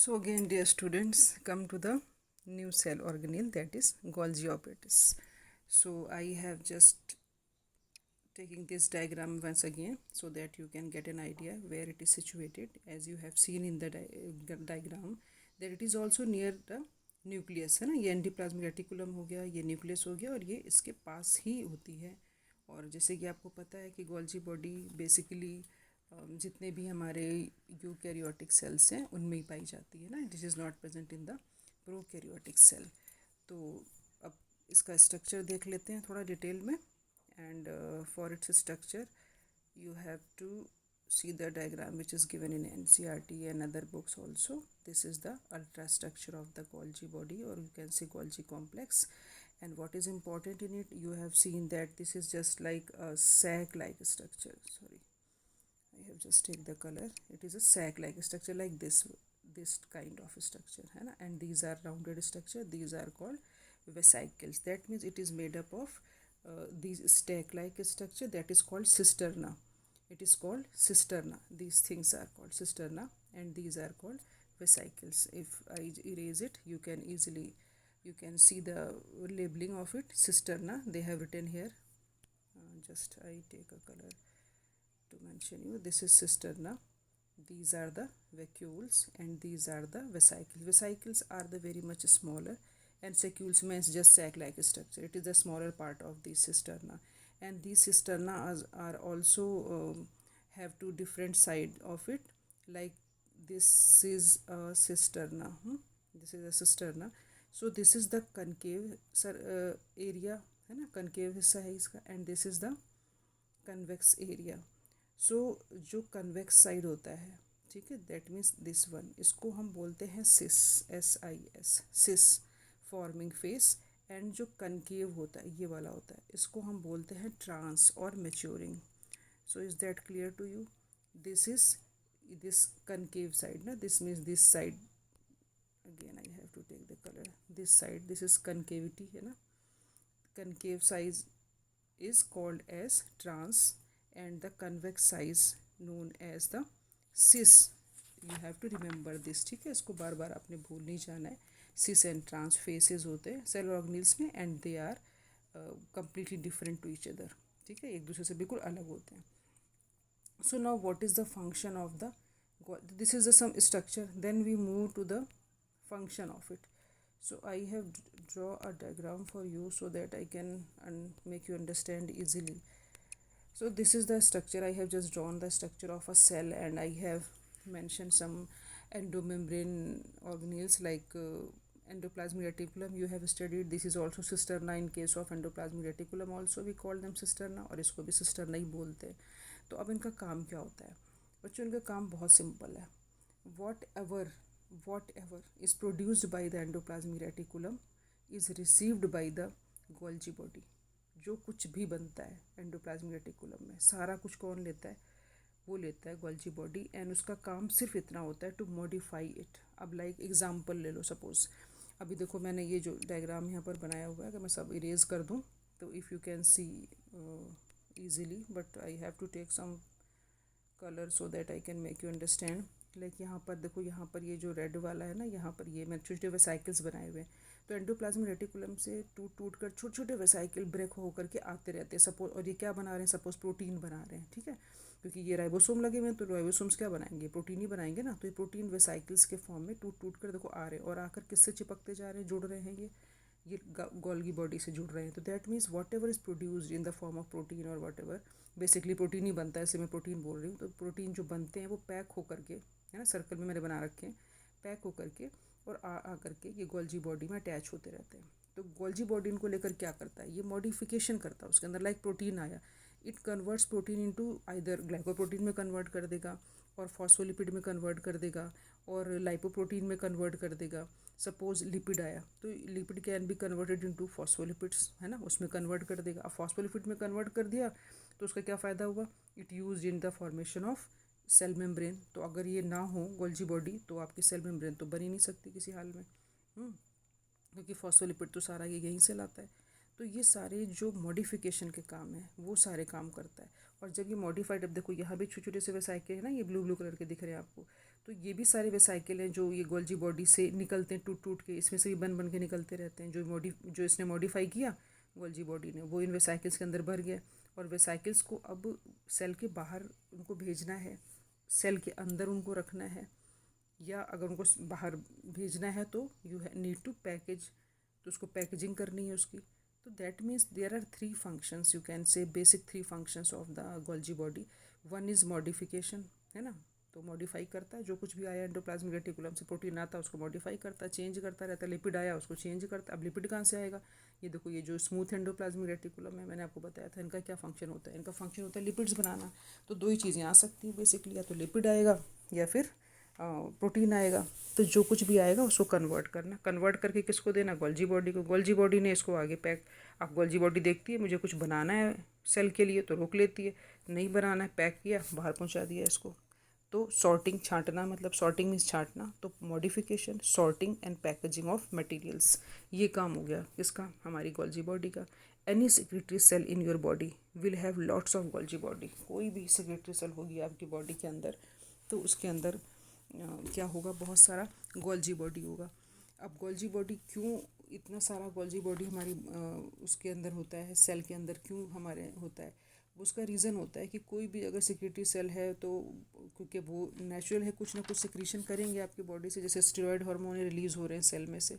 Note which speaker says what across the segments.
Speaker 1: So again, dear students, come to the new cell organelle, that is Golgi apparatus. So I have just taking this diagram once again so that you can get an idea where it is situated. As you have seen in the diagram that it is also near the nucleus है ना, ये endoplasmic reticulum हो गया, ये nucleus हो गया और ये इसके पास ही होती है। और जैसे कि आपको पता है कि गोल्जी बॉडी बेसिकली जितने भी हमारे यूकैरियोटिक सेल्स हैं उनमें ही पाई जाती है ना, this is not present in the prokaryotic cell. तो अब इसका स्ट्रक्चर देख लेते हैं थोड़ा डिटेल में। And for its structure you have to see the diagram which is given in NCERT and other books also. This is the ultrastructure of the Golgi body, or you can say Golgi complex. And what is important in it, you have seen that this is just like a sac like structure. Sorry, I have just take the color. It is a sac like structure, like this kind of structure है ना, and these are rounded structure. These are called vesicles. That means it is made up of these stack like structure, that is called cisterna. It is called cisterna. These things are called cisterna and these are called vesicles. If I erase it, you can easily see the labeling of it, cisterna. They have written here. Just I take a color to mention you. This is cisterna. These are the vacuoles and these are the vesicles. Vesicles are the very much smaller, and sacules means just sac-like structure. It is the smaller part of the cisterna, and these cisterna are also have two different side of it. Like this is a cisterna. This is a cisterna. So this is the concave area है ना, concave हिस्सा है इसका, and this is the convex area. So जो convex side होता है, ठीक है, that means this one, इसको हम बोलते हैं cis, SIS, cis forming face. And जो कनकेव होता है ये वाला होता है, इसको हम बोलते हैं ट्रांस और maturing. So is that clear to you? This is this concave side ना, this means this side, again I have to take the colour, this side, this is concavity है ना, concave size is called as trans and the convex size known as the cis. You have to remember this, ठीक है, इसको बार बार आपने भूल नहीं जाना है। सिस एंड ट्रांस फेसेस होते हैं सेल ऑर्गेनेल्स में, and they are completely different to each other, ठीक है, एक दूसरे से बिल्कुल अलग होते हैं। So now what is the function of the, this is the some structure, then we move to the function of it. So I have draw a diagram for you so that I can make you understand easily. So this is the structure. I have just drawn the structure of a cell and I have mentioned some endomembrane organelles like endoplasmic reticulum. You have studied, this is also cisterna. In case of endoplasmic reticulum also we call them cisterna, और इसको भी cisterna ही बोलते हैं। तो अब इनका काम क्या होता है बच्चों? इनका काम बहुत सिंपल है। whatever is produced by the endoplasmic reticulum is received by the Golgi body. जो कुछ भी बनता है एंडोप्लाज्मिक रेटिकुलम में, सारा कुछ कौन लेता है? वो लेता है गोल्जी बॉडी, एंड उसका काम सिर्फ इतना होता है टू मॉडिफाई इट। अब लाइक एग्जांपल ले लो, सपोज अभी देखो मैंने ये जो डायग्राम यहाँ पर बनाया हुआ है, अगर मैं सब इरेज कर दूँ तो if you can see easily, but I have to take some colour so that I can make you understand. Like यहाँ पर देखो, यहाँ पर ये जो रेड वाला है ना, यहाँ पर ये मैंने छोटे छोटे वेसाइकिल्स बनाए हुए हैं। तो एंडोप्लाज्मिक रेटिकुलम से टूट कर छोटे छोटे वेसाइकिल ब्रेक होकर के आते रहते हैं सपोज, और ये क्या बना रहे हैं? सपोज प्रोटीन बना रहे हैं, ठीक है, क्योंकि ये राइबोसोम लगे हुए हैं, तो राइबोसोम्स क्या बनाएंगे? प्रोटीन ही बनाएंगे ना। तो ये प्रोटीन वेसाइकिल्स के फॉर्म में टूट कर देखो आ रहे हैं, और आकर किससे चिपकते जा रहे हैं, जुड़ रहे हैं, ये गोल्गी बॉडी से जुड़ रहे हैं। तो that means what ever is produced in the form of protein और वॉट एवर, बेसिकली प्रोटीन ही बनता है, इससे मैं प्रोटीन बोल रही हूँ। तो प्रोटीन जो बनते हैं वो पैक होकर के, है ना, सर्कल में मैंने बना रखे हैं, पैक होकर के और आ करके ये गोल्जी बॉडी में अटैच होते रहते हैं। तो गोल्जी बॉडी इनको लेकर क्या करता है? ये मॉडिफिकेशन करता है उसके अंदर। लाइक प्रोटीन आया, it converts protein into either glycoprotein में कन्वर्ट कर देगा, और फॉस्फोलिपिड में कन्वर्ट कर देगा, और लाइपोप्रोटीन में कन्वर्ट कर देगा। सपोज लिपिड आया तो lipid can be converted into phospholipids, है ना, उसमें कन्वर्ट कर देगा। अब फॉस्फोलिपिड में कन्वर्ट कर दिया तो उसका क्या फ़ायदा हुआ? It use in the formation of cell membrane. तो अगर ये ना हो गोल्जी बॉडी तो आपकी सेल मेम्ब्रेन तो बन ही नहीं सकती किसी हाल में, क्योंकि फॉस्फोलिपिड तो सारा ये यहीं से लाता है। तो ये सारे जो मॉडिफिकेशन के काम हैं वो सारे काम करता है। और जब ये मॉडिफाइड, अब देखो यहाँ भी छोटे छोटे से वेसाइकिल है ना, ये ब्लू ब्लू कलर के दिख रहे हैं आपको, तो ये भी सारे वेसाइकिल हैं जो ये गोल्जी बॉडी से निकलते हैं टूट टूट के, इसमें से भी बन बन के निकलते रहते हैं। जो इसने मॉडिफाई किया गोल्जी बॉडी ने, वो इन वेसाइकिल्स के अंदर भर गया, और वेसाइकिल्स को अब सेल के बाहर उनको भेजना है, सेल के अंदर उनको रखना है, या अगर उनको बाहर भेजना है तो यू नीड टू पैकेज, तो उसको पैकेजिंग करनी है उसकी। तो that means there are 3 functions, you can say basic 3 functions of the Golgi body. One is modification, है ना, तो मॉडिफाई करता है जो कुछ भी आया एंडोप्लाज्मिक रेटिकुलम से, प्रोटीन आता है उसको मॉडिफाई करता है, चेंज करता रहता है। लिपिड आया उसको चेंज करता है। अब लिपिड कहाँ से आएगा? ये देखो, ये जो स्मूथ एंडोप्लाज्मिक रेटिकुलम है, मैंने आपको बताया था इनका क्या फंक्शन होता है। इनका फंक्शन होता है लिपिड्स बनाना। तो 2 ही चीज़ें आ सकती हैं बेसिकली, या तो लिपिड आएगा या फिर प्रोटीन आएगा। तो जो कुछ भी आएगा उसको कन्वर्ट करना, कन्वर्ट करके किसको देना? गोल्जी बॉडी को। गोल्जी बॉडी ने इसको आगे पैक, अब गोल्जी बॉडी देखती है मुझे कुछ बनाना है सेल के लिए तो रोक लेती है, नहीं बनाना है, पैक किया, बाहर पहुंचा दिया इसको। तो सॉर्टिंग, छांटना, मतलब सॉर्टिंग मीन्स छांटना। तो modification, sorting and packaging of materials, ये काम हो गया किसका? हमारी गोल्जी बॉडी का। Any secretory cell in your body will have lots of Golgi body. कोई भी सेक्रेटरी सेल होगी आपकी बॉडी के अंदर, तो उसके अंदर क्या होगा? बहुत सारा गोल्जी बॉडी होगा। अब गोल्जी बॉडी क्यों, इतना सारा गोल्जी बॉडी हमारी उसके अंदर होता है, सेल के अंदर क्यों हमारे होता है? उसका रीज़न होता है कि कोई भी अगर सिक्रेटरी सेल है तो, क्योंकि वो नेचुरल है, कुछ ना कुछ सिक्रीशन करेंगे आपकी बॉडी से, जैसे स्टेरॉयड हार्मोन रिलीज़ हो रहे हैं सेल में से।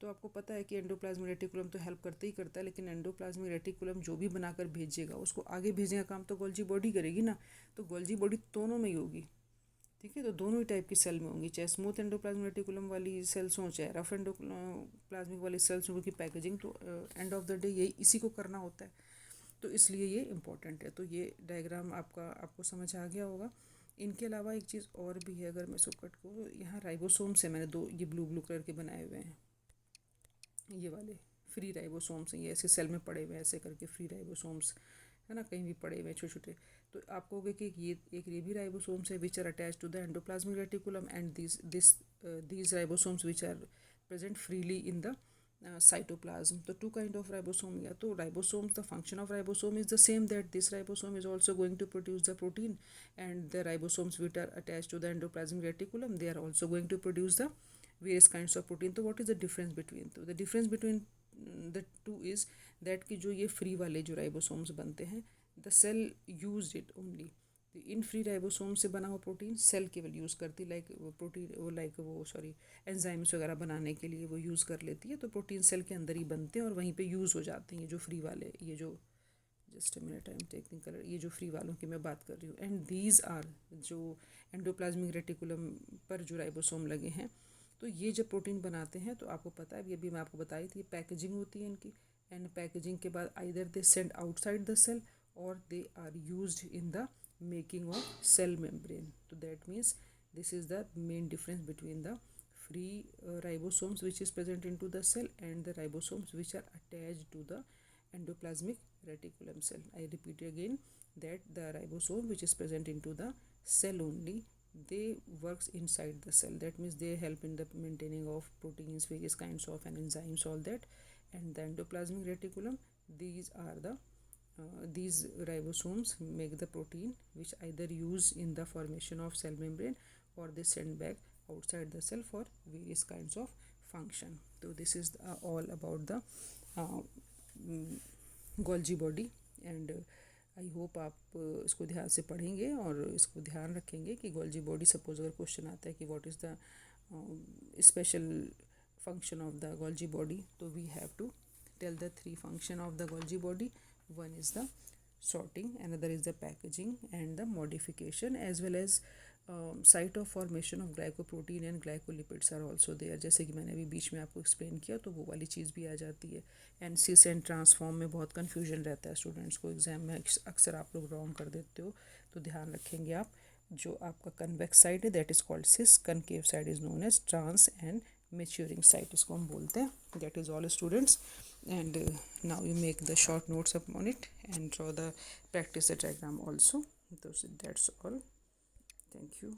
Speaker 1: तो आपको पता है कि एंडोप्लाज्मिक रेटिकुलम तो हेल्प करते ही करता है, लेकिन एंडोप्लाज्मिक रेटिकुलम जो भी बनाकर भेजेगा उसको आगे भेजने का काम तो गोल्जी बॉडी करेगी ना। तो गोल्जी बॉडी दोनों में ही होगी, ठीक है। तो दोनों ही टाइप की सेल में होंगी, चाहे स्मूथ एंडोप्लाज्मिक रेटिकुलम वाली सेल्स हों, चाहे रफ एंडोप्लाज्मिक वाली सेल्स हों, क्योंकि पैकेजिंग तो एंड ऑफ द डे यही इसी को करना होता है। तो इसलिए ये इम्पॉर्टेंट है। तो ये डायग्राम आपको समझ आ गया होगा। इनके अलावा एक चीज़ और भी है, अगर मैं इसको कट को, यहाँ राइबोसोम से मैंने 2 ये ब्लू कलर के बनाए हुए हैं, ये वाले फ्री राइबोसोम्स हैं, ये ऐसे सेल में पड़े हुए हैं ऐसे करके, फ्री राइबोसोम्स है ना, कहीं भी पड़े हुए हैं छोटे छोटे। तो आप कहोगे कि ये भी राइबोसोम्स है which are attach to the endoplasmic reticulum, and these ribosomes which are present freely in the cytoplasm. तो 2 kind of ribosome है। तो ribosomes, the function of ribosome is the same, that this ribosome is also going to produce the protein, and the ribosomes which are attached to the endoplasmic reticulum, they are also going to produce the various kinds of protein. तो what is the difference between? तो the difference between the two is that कि जो ये free वाले जो ribosomes बनते हैं, the cell used it only, in free ribosome से बना हुआ प्रोटीन सेल केवल यूज़ करती, एंजाइम्स वगैरह बनाने के लिए वो यूज़ कर लेती है। तो प्रोटीन सेल के अंदर ही बनते हैं और वहीं पे यूज़ हो जाते हैं। ये जो फ्री वाले, ये जो just a minute, I am taking colour, ये जो फ्री वालों की मैं बात कर रही हूँ, एंड दीज आर जो एंडोप्लाज्मिक रेटिकुलम पर जो राइबोसोम लगे हैं, तो ये जब प्रोटीन बनाते हैं तो आपको पता है, ये भी मैं आपको बताई थी, पैकेजिंग होती है इनकी, एंड पैकेजिंग के बाद either they send outside the cell और they are used in the making of cell membrane. So that means this is the main difference between the free ribosomes which is present into the cell and the ribosomes which are attached to the endoplasmic reticulum cell. I repeat again that the ribosome which is present into the cell only, they works inside the cell. That means they help in the maintaining of proteins, various kinds of and enzymes, all that. And the endoplasmic reticulum, these ribosomes make the protein which either use in the formation of cell membrane or they send back outside the cell for various kinds of function. So this is all about the Golgi body, and I hope आप इसको ध्यान से पढ़ेंगे और इसको ध्यान रखेंगे कि गोल्जी बॉडी, सपोज अगर क्वेश्चन आता है कि what is the special function of the Golgi body, तो we have to tell the 3 function of the Golgi body. One is the sorting, another is the packaging and the modification, as well as site of formation of glycoprotein and glycolipids are also there. जैसे कि मैंने अभी बीच में आपको explain किया, तो वो वाली चीज़ भी आ जाती है. एंड सिस एंड ट्रांसफॉर्म में बहुत कन्फ्यूजन रहता है स्टूडेंट्स को, एग्जाम में अक्सर आप लोग रॉन्ग कर देते हो, तो ध्यान रखेंगे आप. जो आपका कन्वेक्स साइड है that is called cis, concave side is known as trans, and maturing site इसको हम बोलते हैं. That is all students. And now you make the short notes upon it and draw the practice the diagram also. That's all. Thank you.